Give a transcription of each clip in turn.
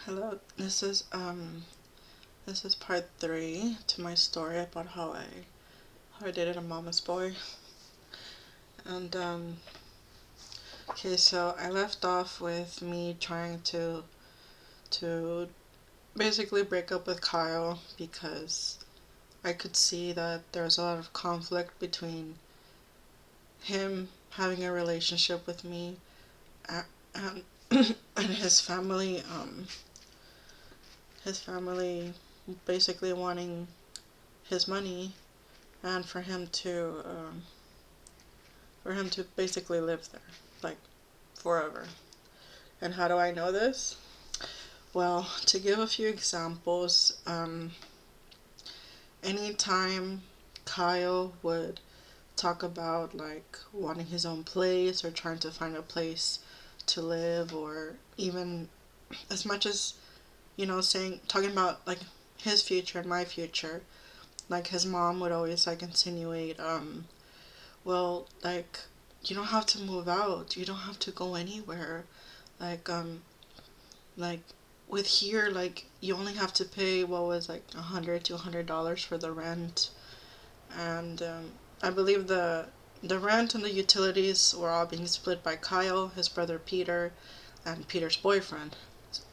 Hello. This is part three to my story about how I dated a mama's boy. And okay, so I left off with me trying to basically break up with Kyle because I could see that there was a lot of conflict between him having a relationship with me and and his family basically wanting his money and for him to basically live there, like forever. And how do I know this? Well, to give a few examples, anytime Kyle would talk about like wanting his own place or trying to find a place to live, or even as much as, saying, talking about like his future and my future, like his mom would always like insinuate, well, like, you don't have to move out, you don't have to go anywhere, like, like with here, like you only have to pay what was like $100 for the rent, and I believe the rent and the utilities were all being split by Kyle, his brother Peter, and Peter's boyfriend,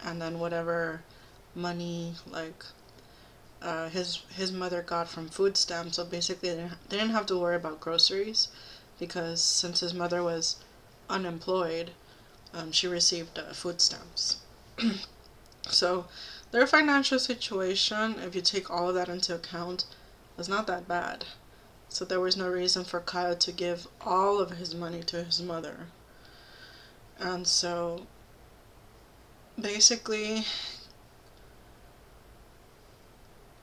and then whatever money like his mother got from food stamps. So basically, they didn't have to worry about groceries because since his mother was unemployed, she received food stamps. So their financial situation, if you take all of that into account, was not that bad. So there was no reason for Kyle to give all of his money to his mother. And so basically,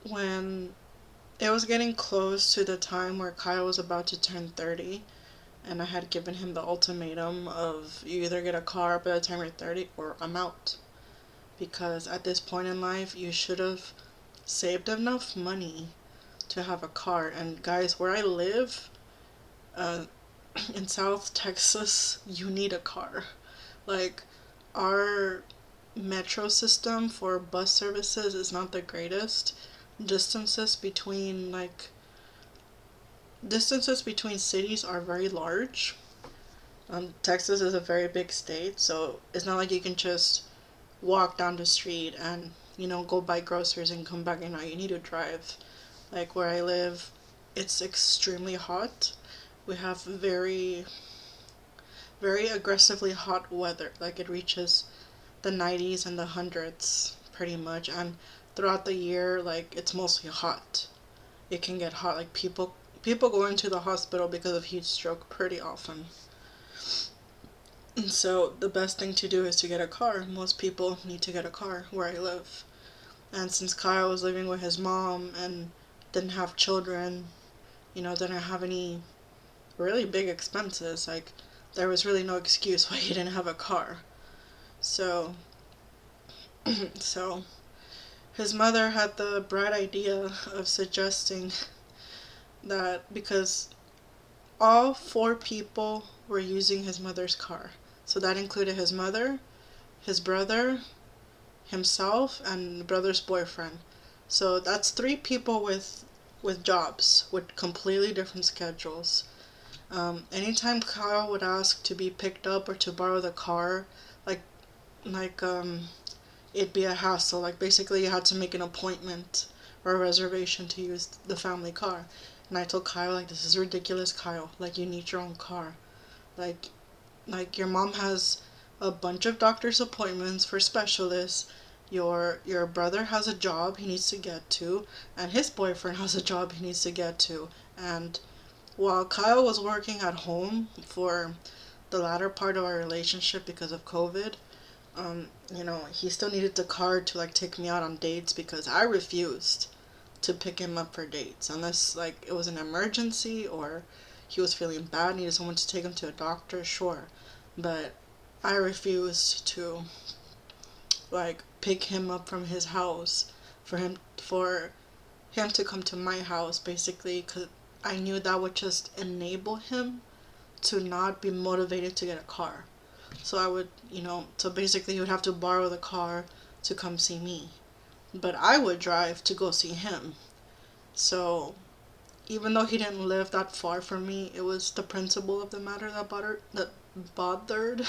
when it was getting close to the time where Kyle was about to turn 30, and I had given him the ultimatum of you either get a car by the time you're 30 or I'm out. Because at this point in life, you should have saved enough money to have a car. And guys, where I live, uh, in South Texas, you need a car. Like, our metro system for bus services is not the greatest. Distances between like distances between cities are very large. Texas is a very big state, so it's not like you can just walk down the street and go buy groceries and come back. You need to drive. Like where I live, it's extremely hot. We have very very aggressively hot weather. Like it reaches the 90s and the hundreds pretty much, and throughout the year, like it's mostly hot. It can get hot. Like people go into the hospital because of heat stroke pretty often. And so the best thing to do is to get a car. Most people need to get a car where I live. And since Kyle was living with his mom and didn't have children, didn't have any really big expenses, like there was really no excuse why he didn't have a car. So so his mother had the bright idea of suggesting that because all four people were using his mother's car. So that included his mother, his brother, himself, and the brother's boyfriend. So that's three people with jobs with completely different schedules. Anytime Kyle would ask to be picked up or to borrow the car, like like it'd be a hassle. Like basically you had to make an appointment or a reservation to use the family car. And I told Kyle, like, this is ridiculous, Kyle. Like you need your own car. Like like your mom has a bunch of doctor's appointments for specialists. Your brother has a job he needs to get to, and his boyfriend has a job he needs to get to. And while Kyle was working at home for the latter part of our relationship because of COVID, he still needed the car to like take me out on dates because I refused to pick him up for dates unless like it was an emergency or he was feeling bad, needed someone to take him to a doctor, sure. But I refused to like pick him up from his house for him to come to my house basically because I knew that would just enable him to not be motivated to get a car. So I would, so basically he would have to borrow the car to come see me, but I would drive to go see him. So even though he didn't live that far from me, it was the principle of the matter that bothered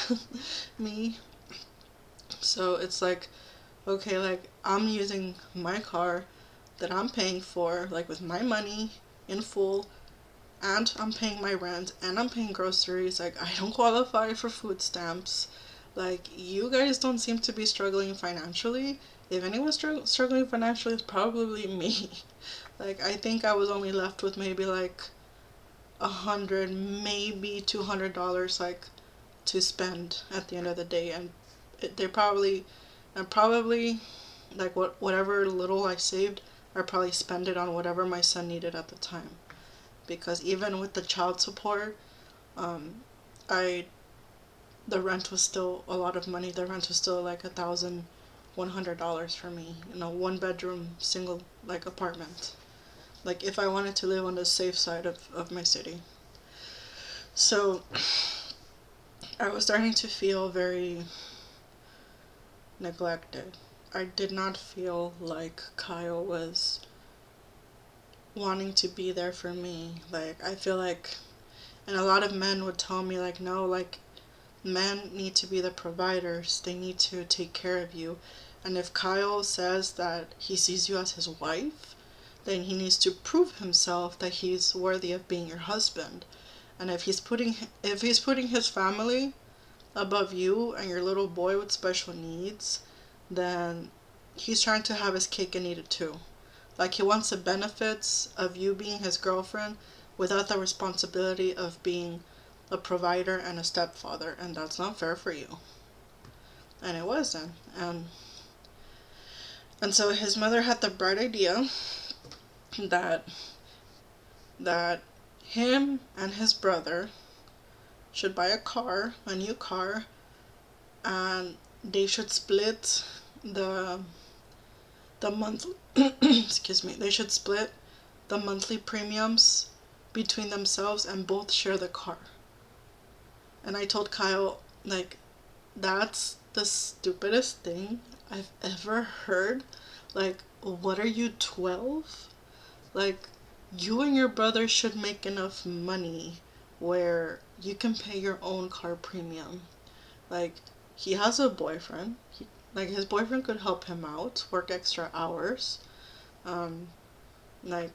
me. So it's like, okay, like I'm using my car that I'm paying for, like with my money in full, and I'm paying my rent, and I'm paying groceries. Like, I don't qualify for food stamps. Like, you guys don't seem to be struggling financially. If anyone's struggling financially, it's probably me. Like, I think I was only left with maybe like 100, maybe $200, like, to spend at the end of the day, and they probably, and probably, like, whatever little I saved, I probably spend it on whatever my son needed at the time. Because even with the child support, um, I the rent was still a lot of money. The rent was still like $1,100 for me in a 1 bedroom single like apartment. Like if I wanted to live on the safe side of my city. So I was starting to feel very neglected. I did not feel like Kyle was wanting to be there for me. Like I feel like, and a lot of men would tell me like, no, like men need to be the providers. They need to take care of you. And if Kyle says that he sees you as his wife, then he needs to prove himself that he's worthy of being your husband. And if he's putting his family above you and your little boy with special needs, then he's trying to have his cake and eat it too. Like he wants the benefits of you being his girlfriend without the responsibility of being a provider and a stepfather, and that's not fair for you. And it wasn't. And so his mother had the bright idea that that him and his brother should buy a new car, and they should split the the month excuse me, they should split the monthly premiums between themselves and both share the car. And I told Kyle, like, that's the stupidest thing I've ever heard. Like, what are you, 12? Like, you and your brother should make enough money where you can pay your own car premium. Like, he has a boyfriend. Like, his boyfriend could help him out, work extra hours. Um, like,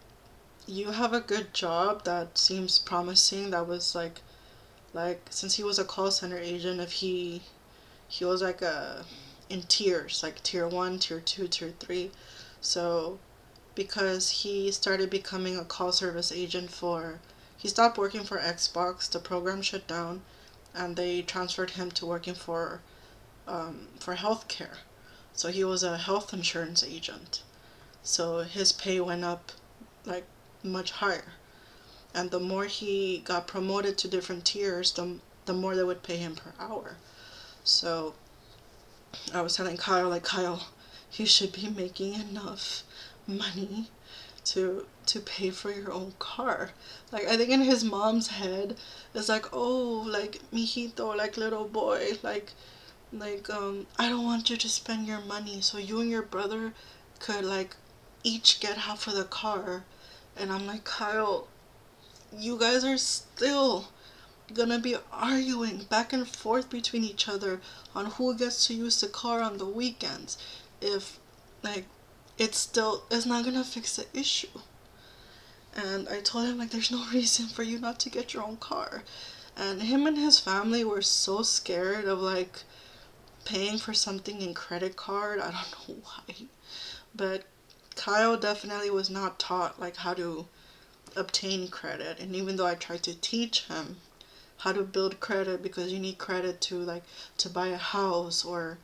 you have a good job that seems promising. That was like since he was a call center agent, if he was like in tiers, like tier 1, tier 2, tier 3. So because he started becoming a call service agent for, he stopped working for Xbox, the program shut down, and they transferred him to working for healthcare. So he was a health insurance agent. So his pay went up like much higher. And the more he got promoted to different tiers, the more they would pay him per hour. So I was telling Kyle, like, Kyle, you should be making enough money to pay for your own car. Like, I think in his mom's head, it's like, oh, like, mijito, like, little boy, I don't want you to spend your money, so you and your brother could, like, each get half of the car. And I'm like, Kyle, you guys are still gonna be arguing back and forth between each other on who gets to use the car on the weekends. If, like, it's not gonna fix the issue. And I told him, like, there's no reason for you not to get your own car. And him and his family were so scared of, like, paying for something in credit card. I don't know why. But Kyle definitely was not taught, like, how to obtain credit. And even though I tried to teach him how to build credit, because you need credit to, like, to buy a house, or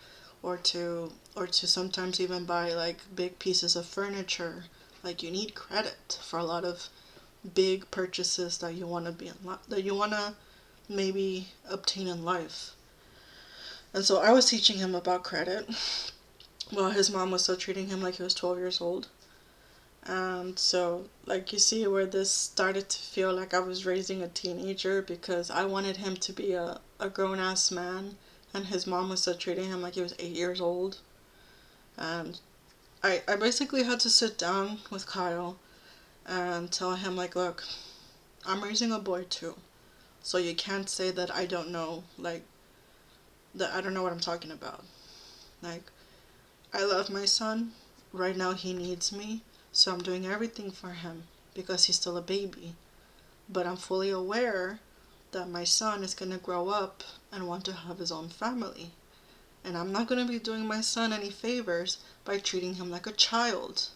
to sometimes even buy, like, big pieces of furniture. Like, you need credit for a lot of big purchases that you want to that you want to maybe obtain in life. And so I was teaching him about credit while his mom was still treating him like he was 12 years old. And so, like, you see where this started to feel like I was raising a teenager, because I wanted him to be a grown ass man, and his mom was still treating him like he was 8 years old. And I basically had to sit down with Kyle and tell him, like, look, I'm raising a boy too. So you can't say that I don't know, like, that I don't know what I'm talking about. Like, I love my son. Right now he needs me. So I'm doing everything for him because he's still a baby. But I'm fully aware that my son is going to grow up and want to have his own family. And I'm not going to be doing my son any favors by treating him like a child.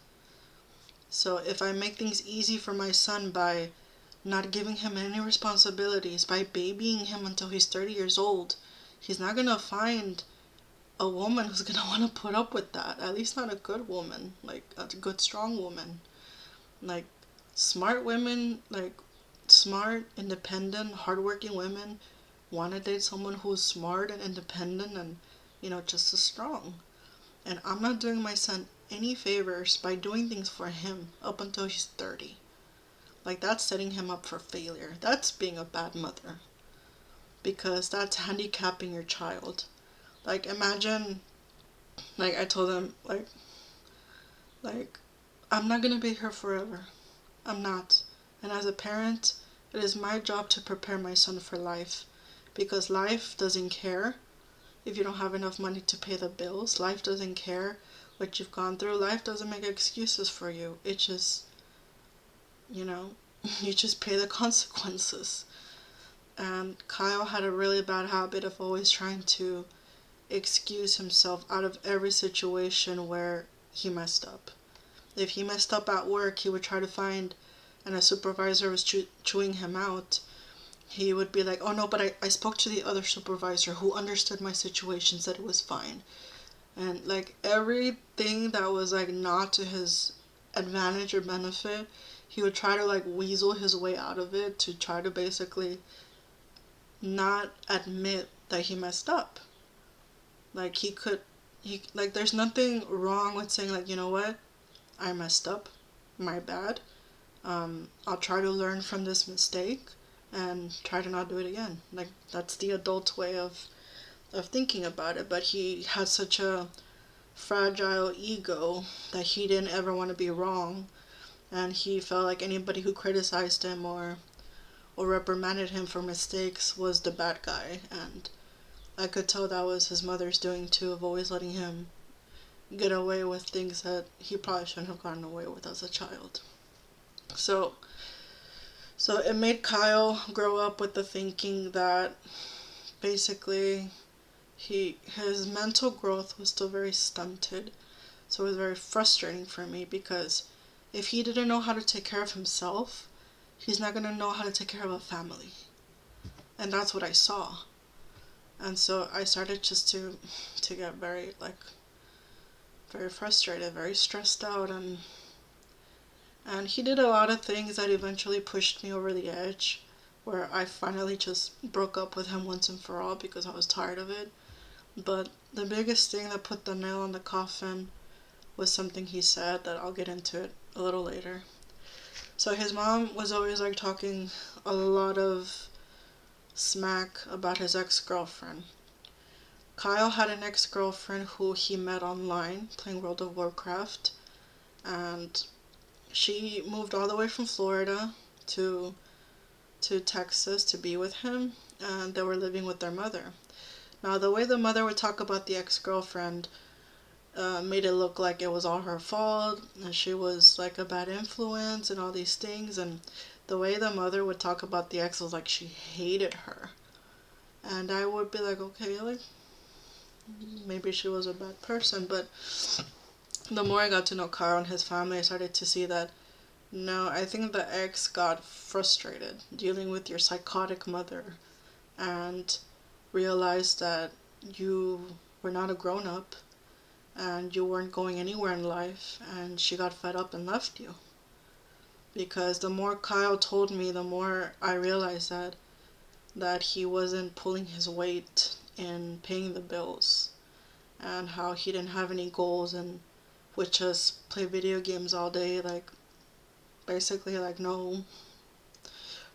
So if I make things easy for my son by not giving him any responsibilities, by babying him until he's 30 years old, he's not going to find a woman who's going to want to put up with that. At least not a good woman, like a good, strong woman. Like, smart women, like, smart, independent, hardworking women want to date someone who's smart and independent and, just as strong. And I'm not doing my son any favors by doing things for him up until he's 30. Like, that's setting him up for failure. That's being a bad mother. Because that's handicapping your child. Like, imagine, like, I told him, like, I'm not gonna be here forever. I'm not. And as a parent, it is my job to prepare my son for life. Because life doesn't care if you don't have enough money to pay the bills. Life doesn't care what you've gone through. Life doesn't make excuses for you. It just, you know, you just pay the consequences. And Kyle had a really bad habit of always trying to excuse himself out of every situation where he messed up. If he messed up at work, he would try to find, and a supervisor was chewing him out, he would be like, oh no, but I spoke to the other supervisor who understood my situation, said it was fine. And like everything that was like not to his advantage or benefit, he would try to like weasel his way out of it to try to basically not admit that he messed up. Like like there's nothing wrong with saying like, you know what, I messed up, my bad. I'll try to learn from this mistake and try to not do it again. Like that's the adult way of thinking about it. But he had such a fragile ego that he didn't ever want to be wrong, and he felt like anybody who criticized him or reprimanded him for mistakes was the bad guy. And I could tell that was his mother's doing too, of always letting him get away with things that he probably shouldn't have gotten away with as a child. So so it made Kyle grow up with the thinking that basically his mental growth was still very stunted. So it was very frustrating for me because if he didn't know how to take care of himself, he's not going to know how to take care of a family. And that's what I saw. And so I started just to get very very frustrated, very stressed out, and he did a lot of things that eventually pushed me over the edge, where I finally just broke up with him once and for all because I was tired of it. But the biggest thing that put the nail in the coffin was something he said that I'll get into it a little later. So his mom was always like talking a lot of smack about his ex-girlfriend. Kyle had an ex-girlfriend who he met online playing World of Warcraft, and she moved all the way from Florida to Texas to be with him, and they were living with their mother. Now, the way the mother would talk about the ex-girlfriend made it look like it was all her fault, and she was like a bad influence and all these things, and the way the mother would talk about the ex was like she hated her. And I would be like, okay, like, maybe she was a bad person, but the more I got to know Carl and his family, I started to see that no, I think the ex got frustrated dealing with your psychotic mother and realized that you were not a grown up and you weren't going anywhere in life, and she got fed up and left you. Because the more Kyle told me, the more I realized that he wasn't pulling his weight in paying the bills, and how he didn't have any goals and would just play video games all day, like basically like no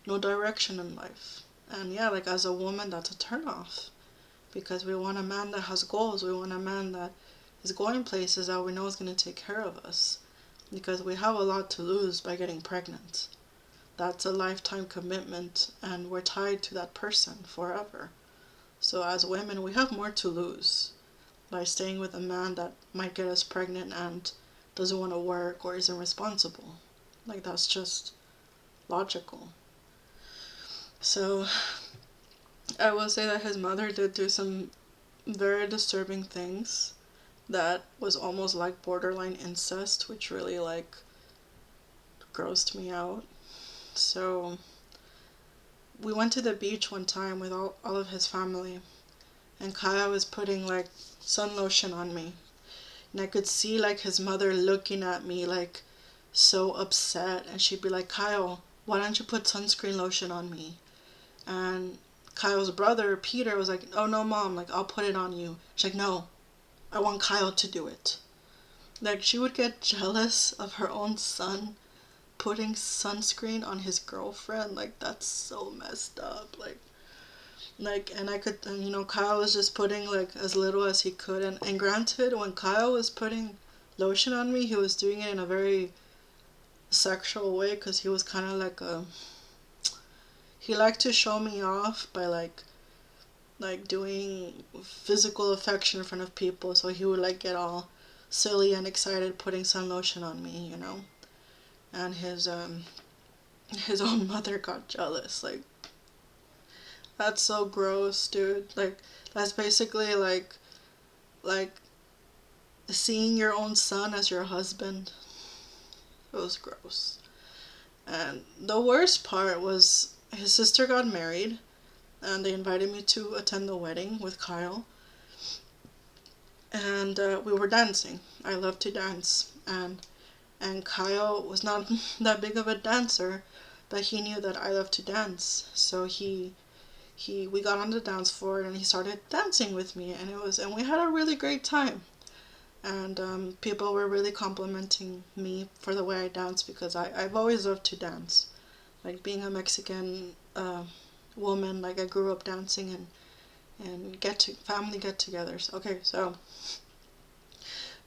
direction in life. And yeah, like as a woman, that's a turnoff because we want a man that has goals. We want a man that is going places that we know is going to take care of us, because we have a lot to lose by getting pregnant. That's a lifetime commitment, and we're tied to that person forever. So as women, we have more to lose by staying with a man that might get us pregnant and doesn't want to work or isn't responsible. Like, that's just logical. So I will say that his mother did do some very disturbing things that was almost like borderline incest, which really like grossed me out. So we went to the beach one time with all of his family, and Kaya was putting like sun lotion on me, and I could see like his mother looking at me like so upset, and she'd be like, Kyle, why don't you put sunscreen lotion on me? And Kyle's brother Peter was like, oh no mom, like I'll put it on you. She's like, no, I want Kyle to do it. Like, she would get jealous of her own son putting sunscreen on his girlfriend. Like, that's so messed up. And I could, and, Kyle was just putting like as little as he could. And granted, when Kyle was putting lotion on me, he was doing it in a very sexual way, because he was kind of like he liked to show me off by like doing physical affection in front of people. So he would like get all silly and excited putting sun lotion on me. And his own mother got jealous. Like, that's so gross, dude. Like, that's basically like seeing your own son as your husband. It was gross. And the worst part was his sister got married, and they invited me to attend the wedding with Kyle. And we were dancing. I love to dance, and Kyle was not that big of a dancer, but he knew that I love to dance. So we got on the dance floor, and he started dancing with me, and we had a really great time. And people were really complimenting me for the way I dance, because I've always loved to dance. Like, being a Mexican woman, like, I grew up dancing and family get-togethers. Okay, so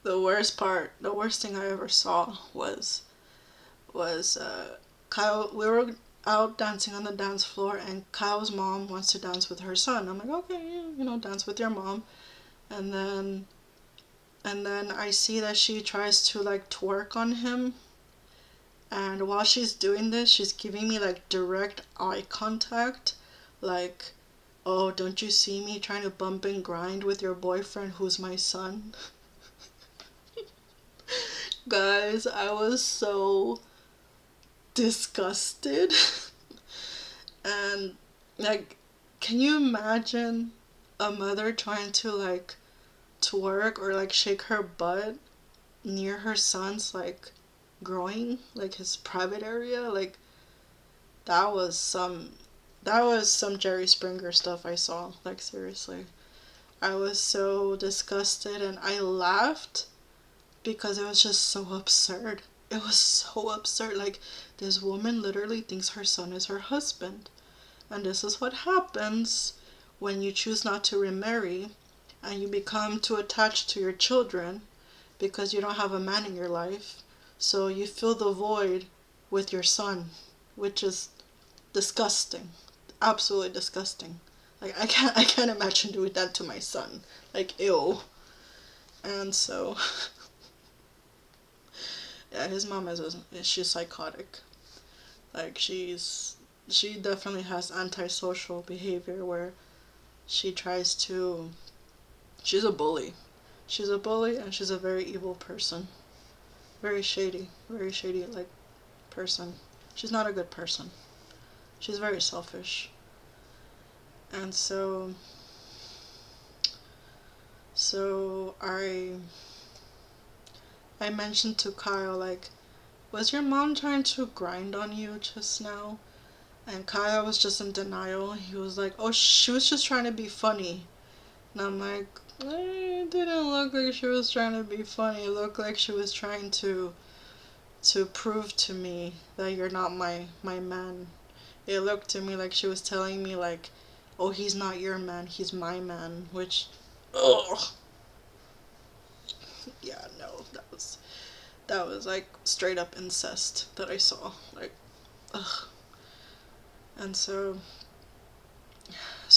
the worst thing I ever saw was Kyle. We were out dancing on the dance floor, and Kyle's mom wants to dance with her son. I'm like, okay, dance with your mom. And then I see that she tries to like twerk on him, and while she's doing this, she's giving me like direct eye contact, like, oh, don't you see me trying to bump and grind with your boyfriend who's my son? Guys, I was so disgusted. And like, can you imagine a mother trying to like twerk or like shake her butt near her son's like groin, like his private area? Like, that was some Jerry Springer stuff I saw. Like, seriously, I was so disgusted, and I laughed because it was just so absurd. It was so absurd. Like, this woman literally thinks her son is her husband. And this is what happens when you choose not to remarry and you become too attached to your children because you don't have a man in your life. So you fill the void with your son, which is disgusting. Absolutely disgusting. Like, I can't imagine doing that to my son. Like, ew. And so yeah, his mom she's psychotic. Like, she definitely has antisocial behavior where she tries to she's a bully. She's a bully, and she's a very evil person. Very shady like person. She's not a good person. She's very selfish. And so I mentioned to Kyle, like, was your mom trying to grind on you just now? And Kyle was just in denial. He was like, oh, she was just trying to be funny. And I'm like, it didn't look like she was trying to be funny. It looked like she was trying to prove to me that you're not my man. It looked to me like she was telling me, like, oh, he's not your man, he's my man. Which, ugh. that was like straight up incest that I saw. Like, ugh. And so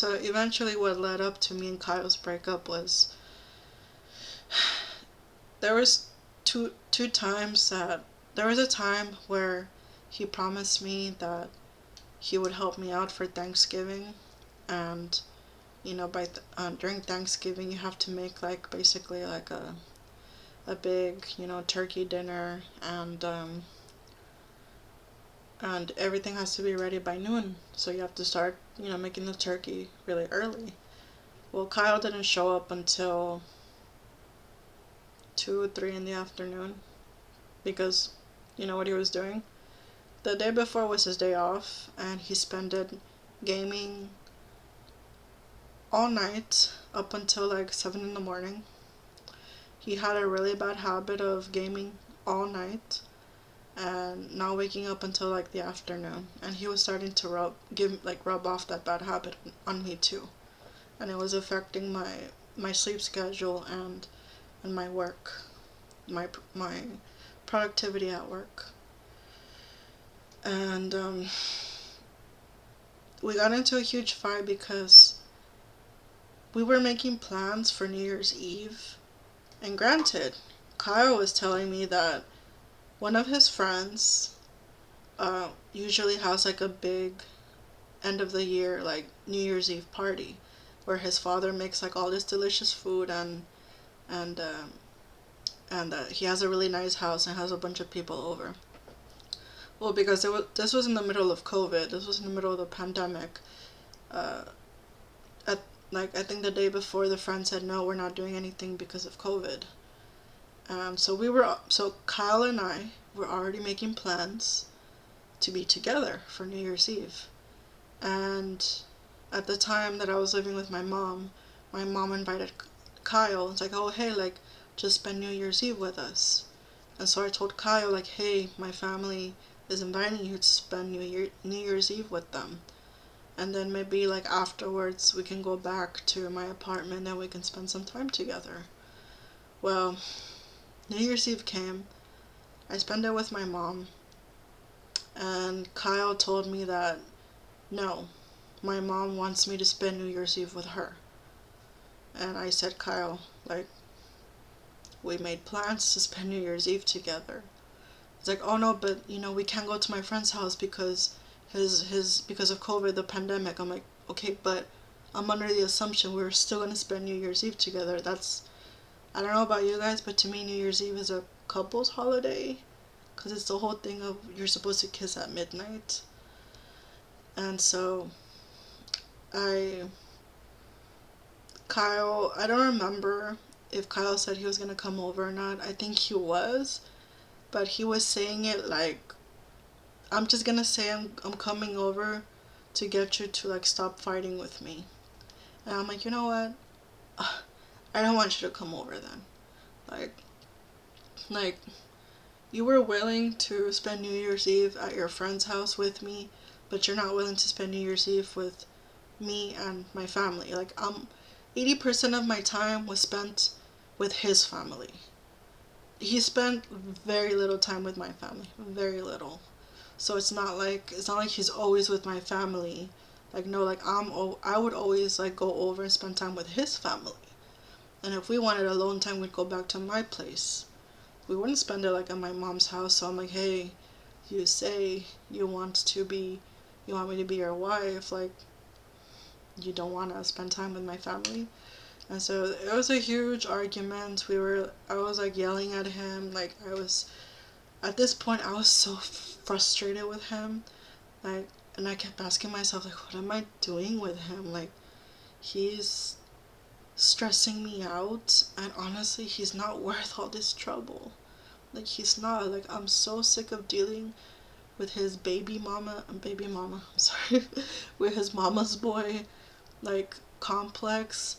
eventually what led up to me and Kyle's breakup was there was two times that there was a time where he promised me that he would help me out for Thanksgiving, and during Thanksgiving you have to make like basically like a big turkey dinner, and everything has to be ready by noon, so you have to start making the turkey really early. Well, Kyle didn't show up until 2 or 3 in the afternoon because you know what he was doing? The day before was his day off, and he spent it gaming all night up until like 7 in the morning. He had a really bad habit of gaming all night and not waking up until like the afternoon, and he was starting to rub off that bad habit on me too, and it was affecting my sleep schedule and my work, my productivity at work. And we got into a huge fight because we were making plans for New Year's Eve. And granted, Kyle was telling me that one of his friends usually has like a big end of the year, like New Year's Eve party, where his father makes like all this delicious food, and he has a really nice house and has a bunch of people over. Well, because this was in the middle of COVID, this was in the middle of the pandemic. Uh, at like I think the day before, the friend said no, we're not doing anything because of COVID. So Kyle and I were already making plans to be together for New Year's Eve. And at the time that I was living with my mom invited Kyle. It's like, oh hey, like just spend New Year's Eve with us. And so I told Kyle like, hey, my family is inviting you to spend New Year's Eve with them. And then maybe like afterwards we can go back to my apartment and we can spend some time together. Well, New Year's Eve came. I spent it with my mom. And Kyle told me that no, my mom wants me to spend New Year's Eve with her. And I said, Kyle, like, we made plans to spend New Year's Eve together. It's like, oh no, but we can't go to my friend's house because because of COVID, the pandemic. I'm like, okay, but I'm under the assumption we're still gonna spend New Year's Eve together. I don't know about you guys, but to me, New Year's Eve is a couple's holiday, because it's the whole thing of you're supposed to kiss at midnight. And so I I don't remember if Kyle said he was gonna come over or not. I think he was, but he was saying it like, I'm just gonna say I'm coming over to get you to like stop fighting with me. And I'm like, you know what? I don't want you to come over then. Like, like you were willing to spend New Year's Eve at your friend's house with me, but you're not willing to spend New Year's Eve with me and my family. Like 80% of my time was spent with his family. He spent very little time with my family, very little. So it's not like he's always with my family. Like no, like I would always like go over and spend time with his family. And if we wanted alone time, we'd go back to my place. We wouldn't spend it like at my mom's house. So I'm like, hey, you say you want me to be your wife, like you don't want to spend time with my family. And so it was a huge argument. I was like yelling at him. Like at this point, I was so frustrated with him. Like, and I kept asking myself, like, what am I doing with him? Like, he's stressing me out. And honestly, he's not worth all this trouble. Like, he's not. Like, I'm so sick of dealing with his I'm sorry, with his mama's boy, like, complex.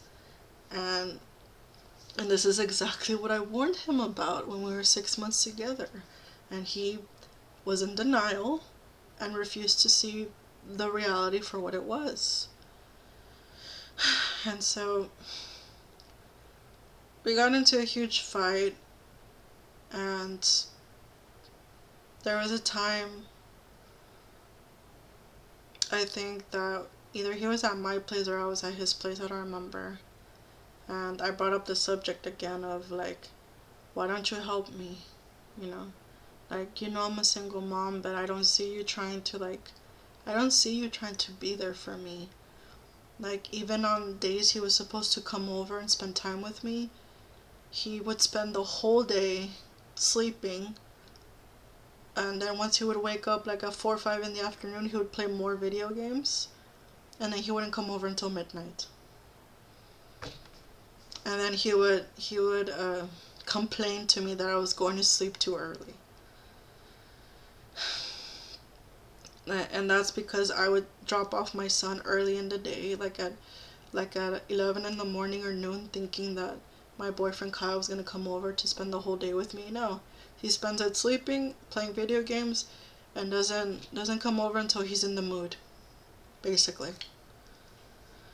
And this is exactly what I warned him about when we were 6 months together. And he was in denial and refused to see the reality for what it was. And so we got into a huge fight, And there was a time, I think that either he was at my place or I was at his place, I don't remember. And I brought up the subject again of like, why don't you help me? You know, like, I'm a single mom, but I don't see you trying to, like, I don't see you trying to be there for me. Like, even on days he was supposed to come over and spend time with me, he would spend the whole day sleeping. And then once he would wake up, like at 4 or 5 in the afternoon, he would play more video games. And then he wouldn't come over until midnight. And then he would complain to me that I was going to sleep too early. And that's because I would drop off my son early in the day, like at 11 in the morning or noon, thinking that my boyfriend Kyle was gonna come over to spend the whole day with me. No, he spends it sleeping, playing video games, and doesn't come over until he's in the mood, basically.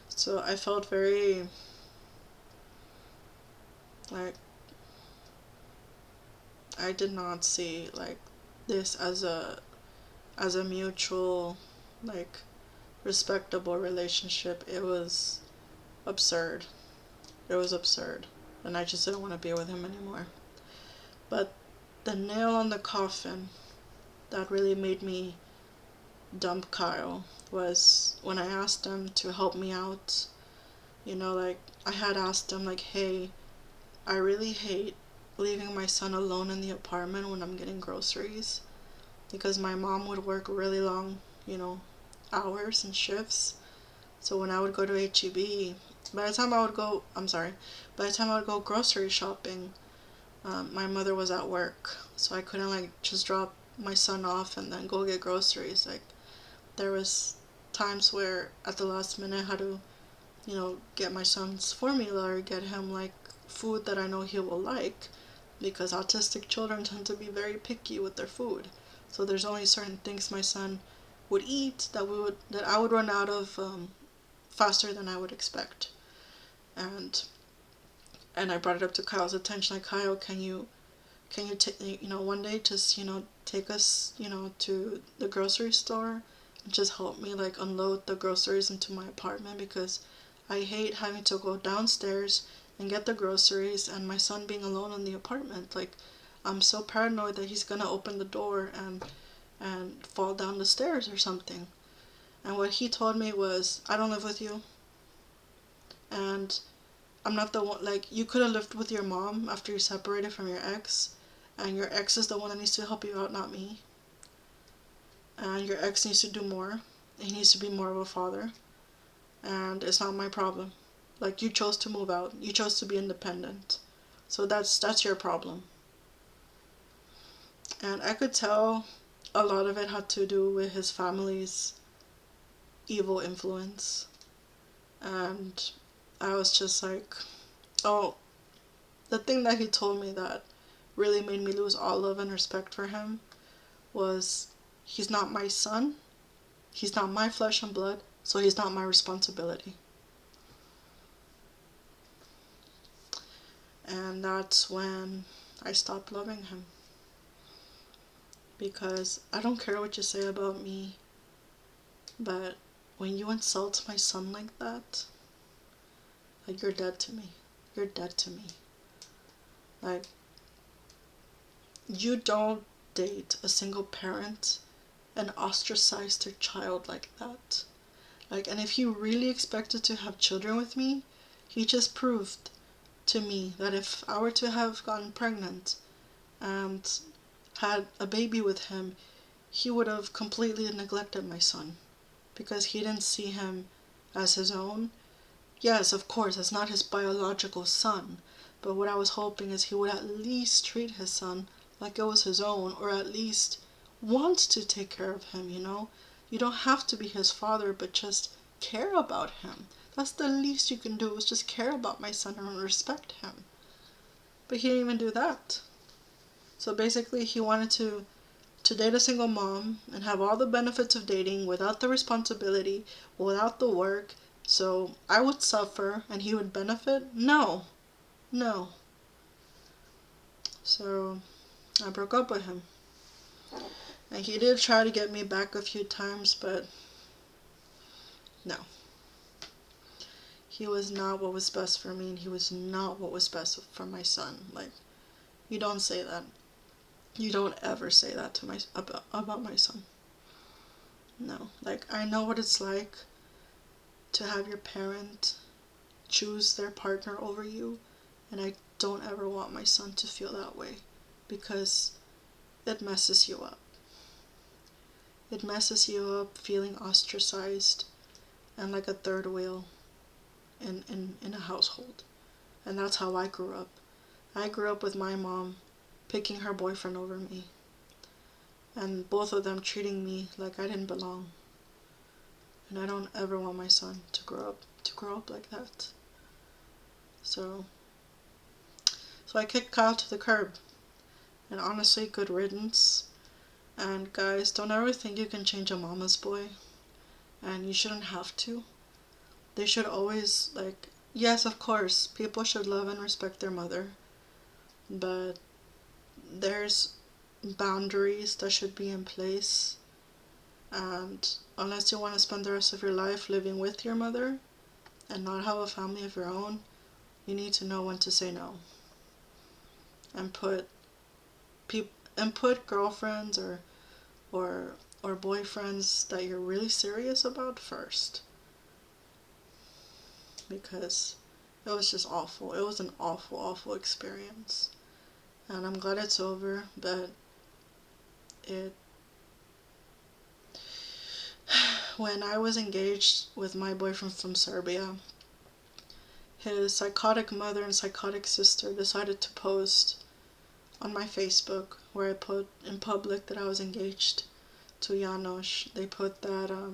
So I felt very like I did not see like this as a mutual, like, respectable relationship. It was absurd. It was absurd. And I just didn't want to be with him anymore. But the nail on the coffin that really made me dump Kyle was when I asked him to help me out. Like, I had asked him, like, hey, I really hate leaving my son alone in the apartment when I'm getting groceries, because my mom would work really long, hours and shifts. So when I would go to HEB, by the time I would go, I'm sorry, by the time I would go grocery shopping, my mother was at work. So I couldn't, like, just drop my son off and then go get groceries. Like, there was times where at the last minute I had to, get my son's formula or get him, like, food that I know he will like, because autistic children tend to be very picky with their food. So there's only certain things my son would eat that I would run out of faster than I would expect. And I brought it up to Kyle's attention, like, Kyle, can you take, one day just, take us, to the grocery store and just help me, like, unload the groceries into my apartment, because I hate having to go downstairs and get the groceries and my son being alone in the apartment. Like, I'm so paranoid that he's gonna open the door and fall down the stairs or something. And what he told me was, I don't live with you, and I'm not the one. Like, you could have lived with your mom after you separated from your ex, and your ex is the one that needs to help you out, not me. And your ex needs to do more. He needs to be more of a father, and it's not my problem. Like, you chose to move out. You chose to be independent. So that's your problem. And I could tell a lot of it had to do with his family's evil influence. And I was just like, oh, the thing that he told me that really made me lose all love and respect for him was, he's not my son, he's not my flesh and blood, so he's not my responsibility. And that's when I stopped loving him. Because I don't care what you say about me, but when you insult my son like that, like, you're dead to me. You're dead to me. Like, you don't date a single parent and ostracize their child like that. Like, and if you really expected to have children with me, he just proved to me that if I were to have gotten pregnant and had a baby with him, he would have completely neglected my son, because he didn't see him as his own. Yes, of course, it's not his biological son, but what I was hoping is he would at least treat his son like it was his own, or at least want to take care of him, You don't have to be his father, but just care about him. That's the least you can do, is just care about my son and respect him. But he didn't even do that. So basically, he wanted to date a single mom and have all the benefits of dating without the responsibility, without the work, so I would suffer and he would benefit? No. No. So I broke up with him. And he did try to get me back a few times, but no. He was not what was best for me, and he was not what was best for my son. Like, you don't say that. You don't ever say that to my about my son. No. Like, I know what it's like to have your parent choose their partner over you, and I don't ever want my son to feel that way, because it messes you up. It messes you up feeling ostracized and like a third wheel in a household. And that's how I grew up. I grew up with my mom picking her boyfriend over me, and both of them treating me like I didn't belong. And I don't ever want my son to grow up like that. So I kicked Kyle to the curb. And honestly, good riddance. And guys, don't ever think you can change a mama's boy. And you shouldn't have to. They should always, like, yes, of course, people should love and respect their mother. But there's boundaries that should be in place. And unless you want to spend the rest of your life living with your mother and not have a family of your own, you need to know when to say no. And put girlfriends or boyfriends that you're really serious about first. Because it was just awful. It was an awful, awful experience. And I'm glad it's over, but when I was engaged with my boyfriend from Serbia, his psychotic mother and psychotic sister decided to post on my Facebook, where I put in public that I was engaged to Janos. They put that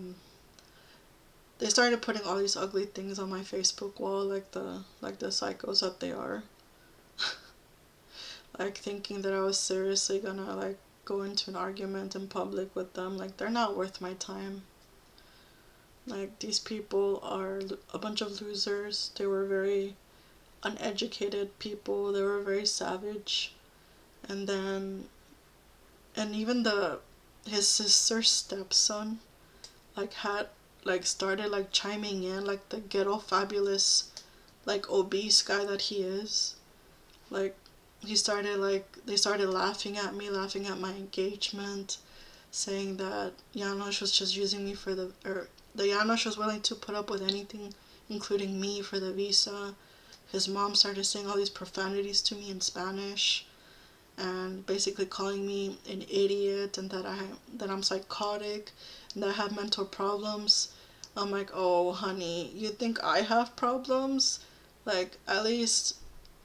they started putting all these ugly things on my Facebook wall, like the psychos that they are. Like, thinking that I was seriously gonna like go into an argument in public with them. Like, they're not worth my time. Like, these people are a bunch of losers. They were very uneducated people. They were very savage. And then, and even his sister's stepson, like, started, like, chiming in, like, the ghetto fabulous, like, obese guy that he is. Like, they started laughing at me, laughing at my engagement, saying that Janos was just using me for that Janos was willing to put up with anything, including me, for the visa. His mom started saying all these profanities to me in Spanish, and basically calling me an idiot, and that I'm psychotic, and that I have mental problems. I'm like, oh honey, you think I have problems? Like, at least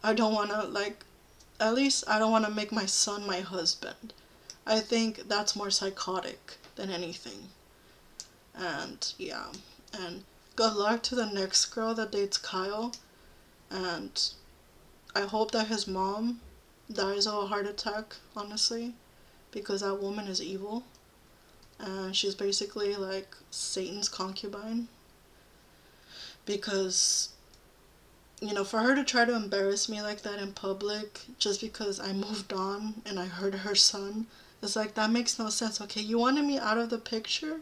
I don't want to make my son my husband. I think that's more psychotic than anything. And yeah, and good luck to the next girl that dates Kyle. And I hope that his mom dies of a heart attack, honestly, because that woman is evil. And she's basically like Satan's concubine. Because, for her to try to embarrass me like that in public just because I moved on and I heard her son, it's like, that makes no sense. Okay, you wanted me out of the picture,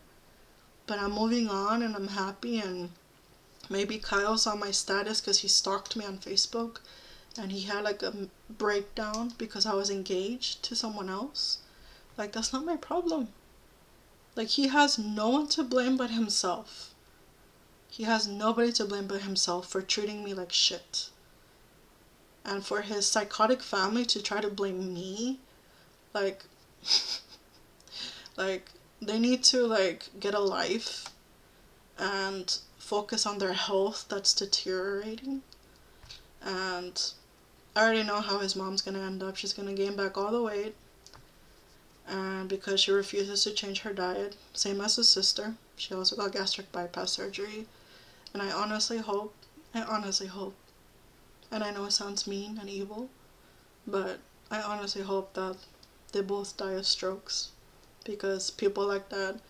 but I'm moving on and I'm happy, and maybe Kyle saw my status because he stalked me on Facebook and he had like a breakdown because I was engaged to someone else. Like, that's not my problem. Like, he has no one to blame but himself. He has nobody to blame but himself for treating me like shit. And for his psychotic family to try to blame me, like, like, they need to, like, get a life and focus on their health that's deteriorating. And I already know how his mom's gonna end up. She's gonna gain back all the weight, and because she refuses to change her diet, same as his sister, she also got gastric bypass surgery. And I honestly hope, and I know it sounds mean and evil, but I honestly hope that they both die of strokes, because people like that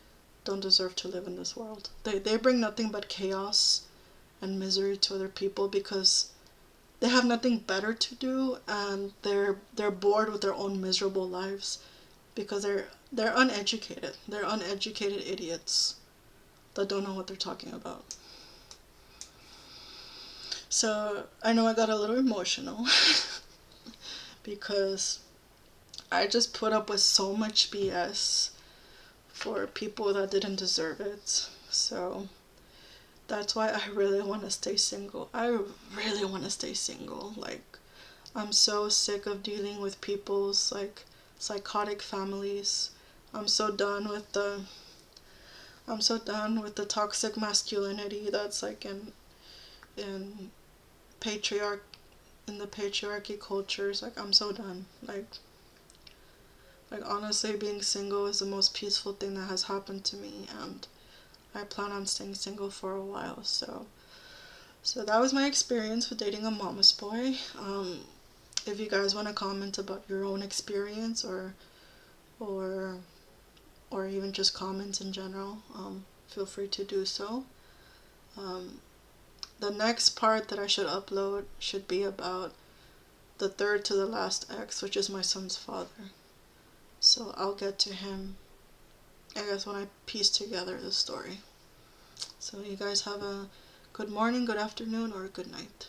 don't deserve to live in this world. They bring nothing but chaos and misery to other people, because they have nothing better to do, and they're bored with their own miserable lives because they're uneducated. They're uneducated idiots that don't know what they're talking about. So I know I got a little emotional because I just put up with so much BS for people that didn't deserve it. So that's why I really want to stay single. I really want to stay single. Like, I'm so sick of dealing with people's like psychotic families. I'm so done with the I'm so done with the toxic masculinity that's like in patriarch in the patriarchy cultures. Like, I'm so done. Like honestly, being single is the most peaceful thing that has happened to me, and I plan on staying single for a while. So that was my experience with dating a mama's boy. If you guys want to comment about your own experience, or or even just comments in general, feel free to do so. Um, the next part that I should upload should be about the third to the last ex, which is my son's father. So I'll get to him, I guess, when I piece together the story. So you guys have a good morning, good afternoon, or good night.